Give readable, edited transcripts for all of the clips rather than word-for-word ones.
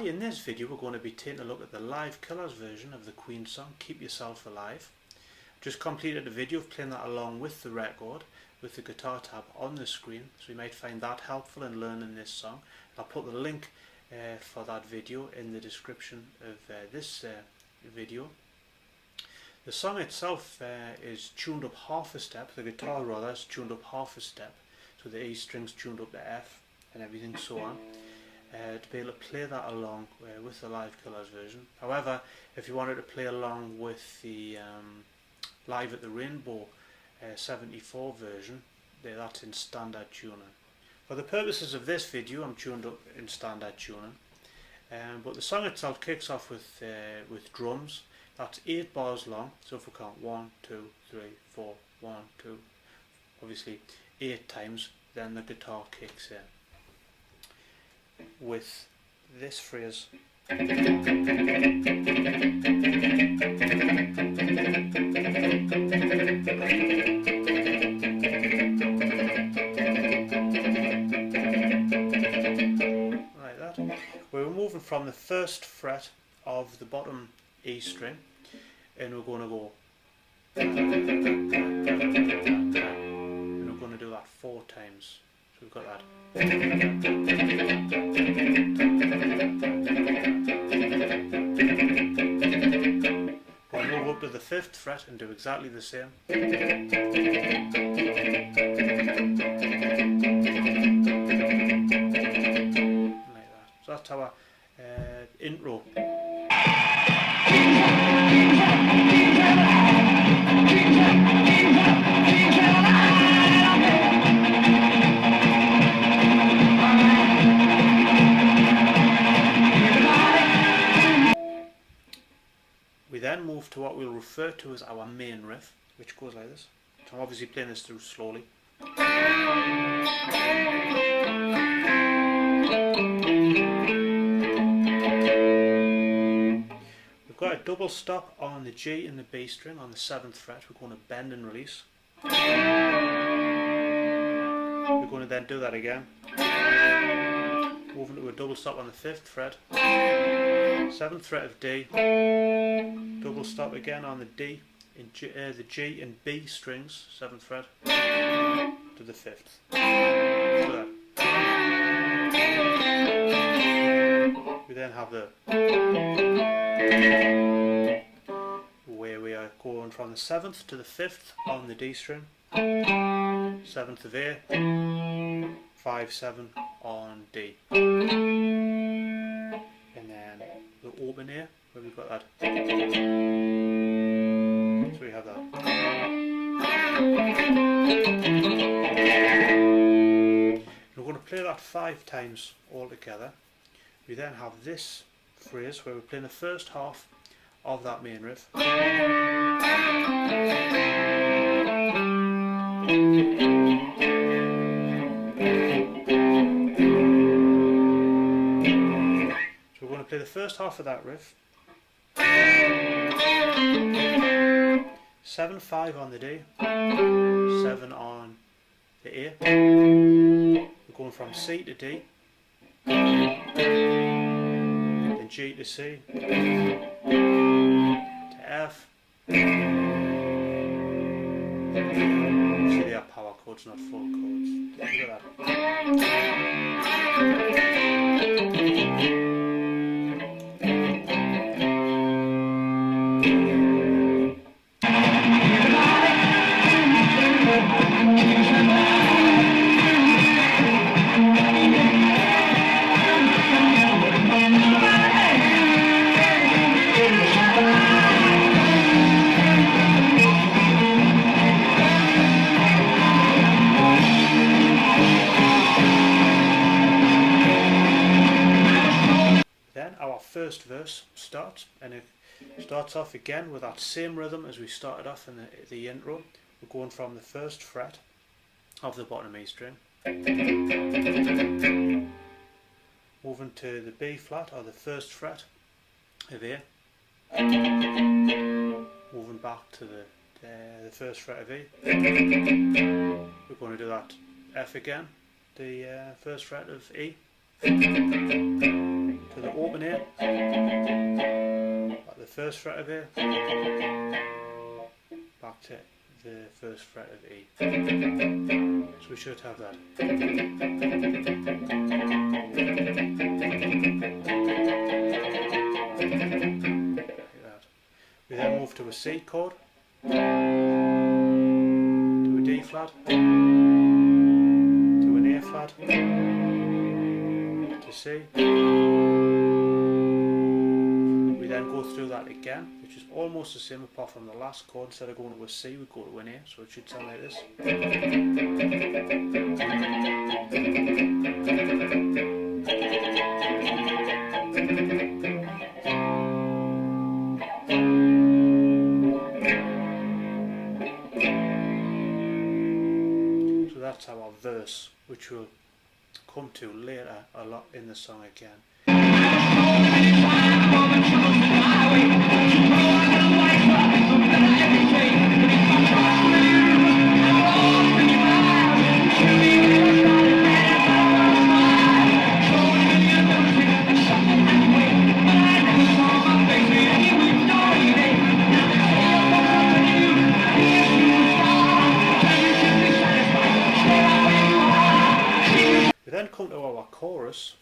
In this video we're going to be taking a look at the live colours version of the Queen song Keep Yourself Alive. Just completed a video of playing that along with the record with the guitar tab on the screen, so you might find that helpful in learning this song. I'll put the link for that video in the description of this video. The song itself is tuned up half a step, the guitar rather is tuned up half a step, so the E string's tuned up to F and everything so on. To be able to play that along with the live colours version. However, if you wanted to play along with the Live at the Rainbow 74 version, that's in standard tuning. For the purposes of this video I'm tuned up in standard tuning, but the song itself kicks off with drums. That's 8 bars long, so if we count 1, 2, 3, 4, 1, 2, obviously 8 times, then the guitar kicks in with this phrase. Like that. We're moving from the first fret of the bottom E string and we're going to go, and we're going to do that 4 times. So we've got that. We'll move up to the 5th fret and do exactly the same. Like that. So that's our intro. We then move to what we'll refer to as our main riff, which goes like this. So I'm obviously playing this through slowly. We've got a double stop on the G and the B string on the 7th fret. We're going to bend and release. We're going to then do that again. Moving to a double stop on the 5th fret. 7th fret of D, double stop again on the D, in G, the G and B strings, 7th fret, to the 5th. So we then have the, where we are going from the 7th to the 5th on the D string, 7th of A, 5, 7 on D. The open here, where we've got that. So we have that. We're going to play that 5 times all together. We then have this phrase where we're playing the first half of that main riff. Play the first half of that riff, 7, 5 on the D, 7 on the A, we're going from C to D, then G to C, to F, see they are power chords, not full chords. Look at that. First verse starts, and it starts off again with that same rhythm as we started off in the intro. We're going from the 1st fret of the bottom E string, moving to the B flat or the 1st fret of A, moving back to the 1st fret of E. We're going to do that F again, the 1st fret of E, to to the open A, at the first fret of A, back to the first fret of E. So we should have that. Like that. We then move to a C chord, to a D flat, to an A flat, to C. We then go through that again, which is almost the same apart from the last chord. Instead of going to a C, we go to an A, so it should sound like this. So that's our verse, which we'll come to later a lot in the song again. We then come to our chorus,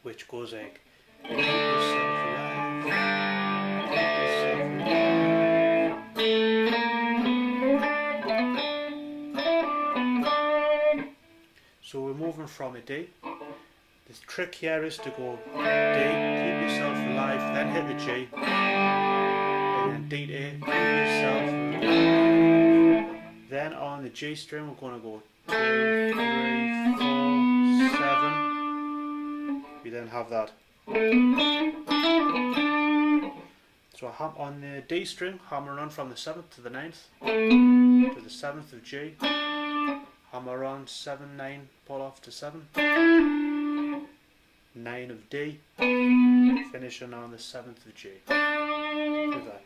which goes like, keep yourself alive, keep yourself alive. So we're moving from a D. The trick here is to go D, keep yourself alive, then hit the G, and then D to A, keep yourself alive. Then on the G string we're going to go 2, 3, 4, 7. We then have that. So on the D string, hammering on from the 7th to the 9th, to the 7th of G, hammer on 7, 9, pull off to 7, 9 of D, finishing on the 7th of G. Do that.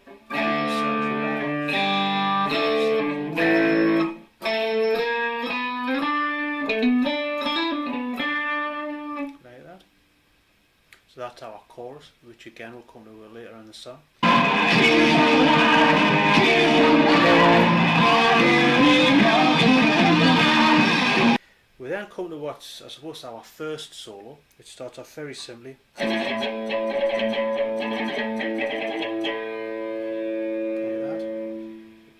Like that. So that's our chorus, which again we'll come to later in the song. We then come to what's, I suppose, our first solo, which starts off very simply. Like that.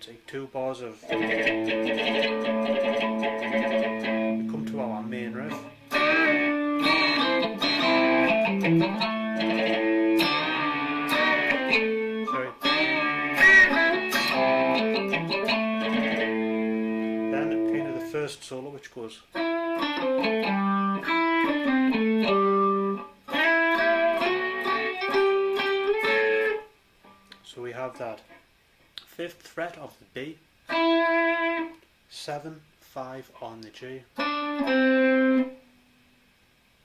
Take 2 bars of. We come to our main riff. Sorry. Then kind of the first solo, which goes. So we have that 5th fret of the B, 7, 5 on the G,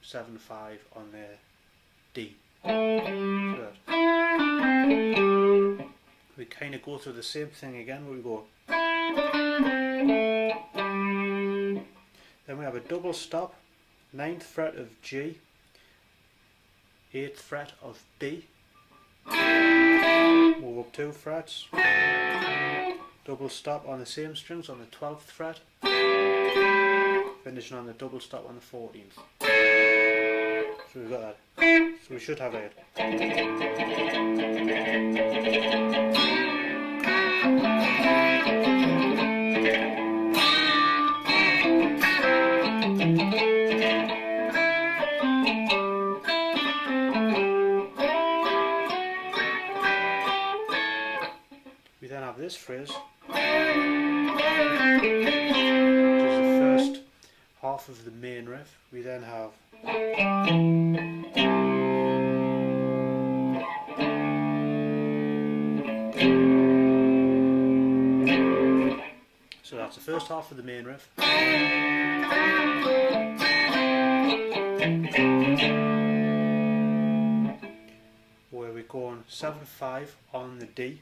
7, 5 on the D. So we kind of go through the same thing again, where we go. Then we have a double stop, 9th fret of G, 8th fret of B, move up 2 frets, double stop on the same strings on the 12th fret, finishing on the double stop on the 14th. So we've got that. So we should have it. We then have this phrase, which is the first half of the main riff. We then have so that's the first half of the main riff. Where we're going 7/5 on the D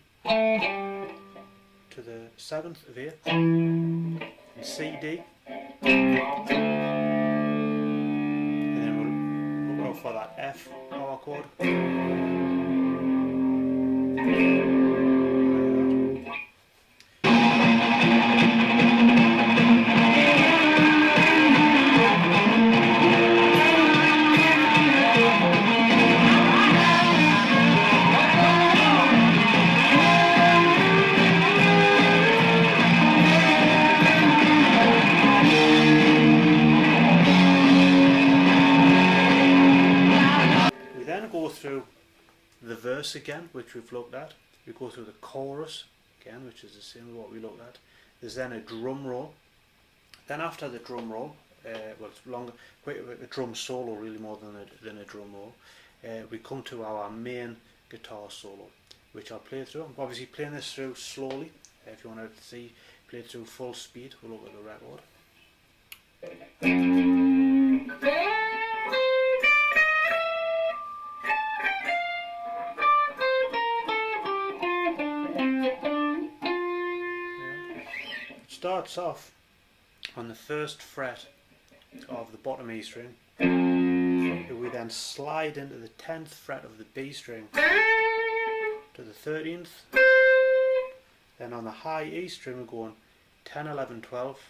to the 7th of A, and C, D, and then we'll for that F power chord. Go through the verse again, which we've looked at. We go through the chorus again, which is the same as what we looked at. There's then a drum roll. Then after the drum roll, well, it's longer, quite a drum solo really more than a drum roll. We come to our main guitar solo, which I'll play through. I'm obviously playing this through slowly. If you want to see, play it through full speed, we'll look at the record. Starts off on the first fret of the bottom E string. We then slide into the 10th fret of the B string to the 13th. Then on the high E string we're going 10, 11, 12.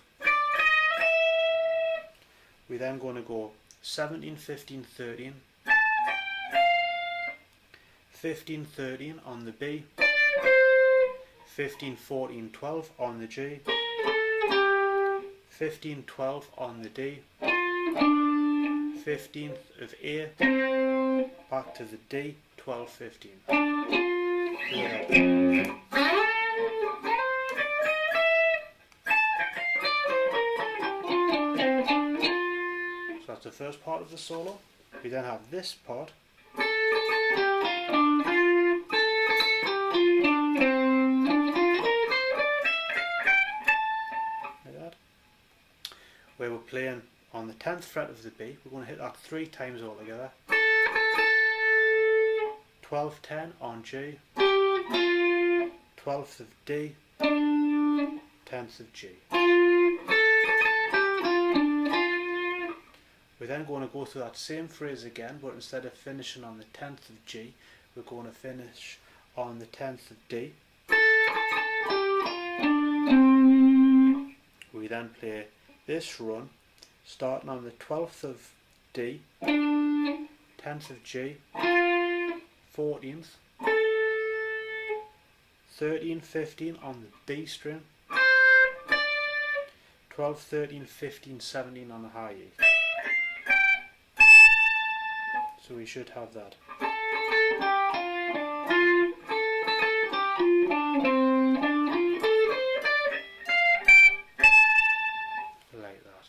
We're then going to go 17, 15, 13, 15, 13 on the B, 15, 14, 12 on the G, 15, 12 on the D, 15th of A, back to the D, 12, 15. So that's the first part of the solo. We then have this part. Where we're playing on the 10th fret of the B. We're going to hit that 3 times all together. 12, 10 on G, 12th of D, 10th of G. We're then going to go through that same phrase again, but instead of finishing on the 10th of G, we're going to finish on the 10th of D. We then play this run starting on the 12th of D, 10th of G, 14th, 13, 15 on the B string, 12, 13, 15, 17 on the high E. So we should have that. Like that.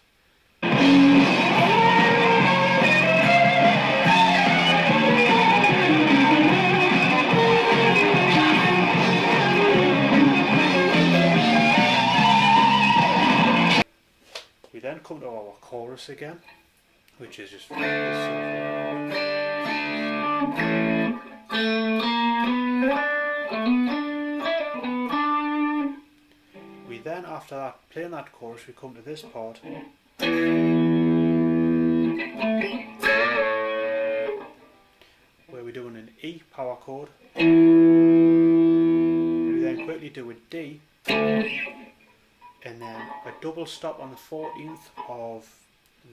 We then come to our chorus again, which is just we then, after that, playing that chorus, we come to this part where we're doing an E power chord. We then quickly do a D and then a double stop on the 14th of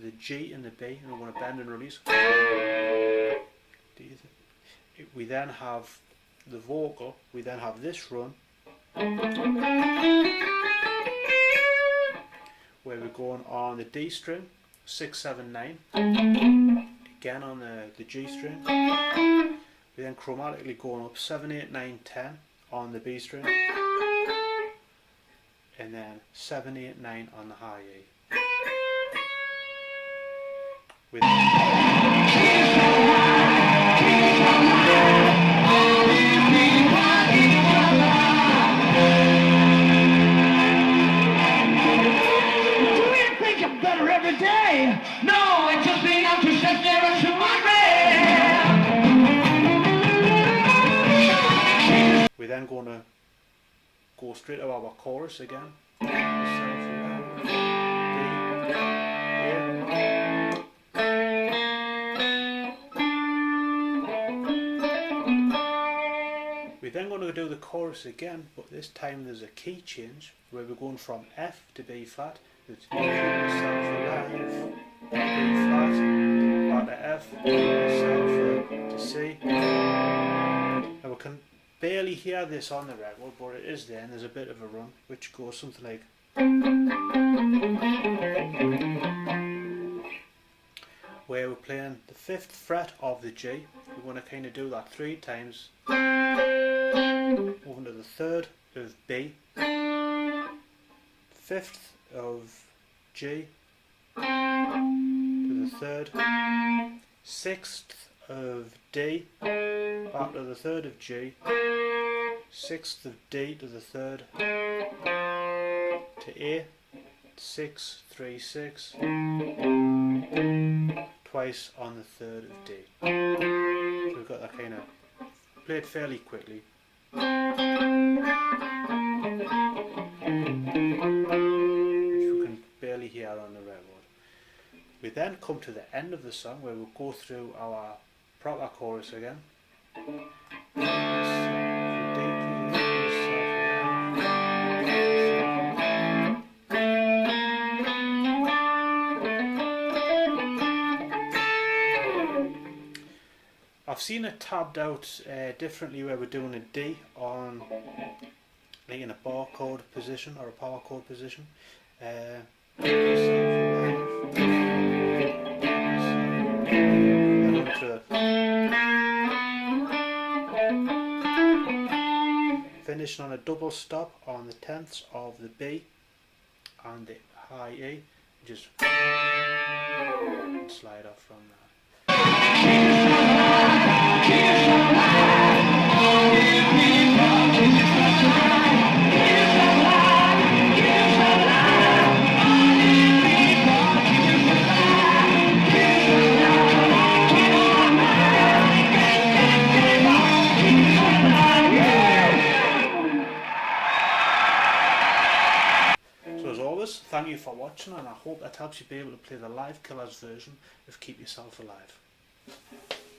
the G and the B, and we're going to bend and release. We then have the vocal, we then have this run where we're going on the D string, 6, 7, 9, again on the G string. We then chromatically going up 7, 8, 9, 10 on the B string, and then 7, 8, 9 on the high E. With every day. No, it just me out to sit there and to my bed. We're then going to go straight to our chorus again. We're then going to do the chorus again, but this time there's a key change where we're going from F to B flat. It's keep yourself alive, B flat, back to F, keep yourself to C. Now we can barely hear this on the record, but it is there, and there's a bit of a run which goes something like, where we're playing the 5th fret of the G. We want to kind of do that 3 times, over to the 3rd of B, 5th of G, to the 3rd, 6th of D, back to the 3rd of G, 6th of D to the 3rd, to A, 6, 3, 6, twice on the 3rd of D. So we've got that kind of played fairly quickly. Which we can barely hear on the record. We then come to the end of the song where we'll go through our proper chorus again. I've seen it tabbed out differently where we're doing a D on like in a bar chord position or a power chord position. Finishing on a double stop on the 10ths of the B and the high E, just slide off from that. So as always, thank you for watching, and I hope that helps you be able to play the live Killers version of Keep Yourself Alive.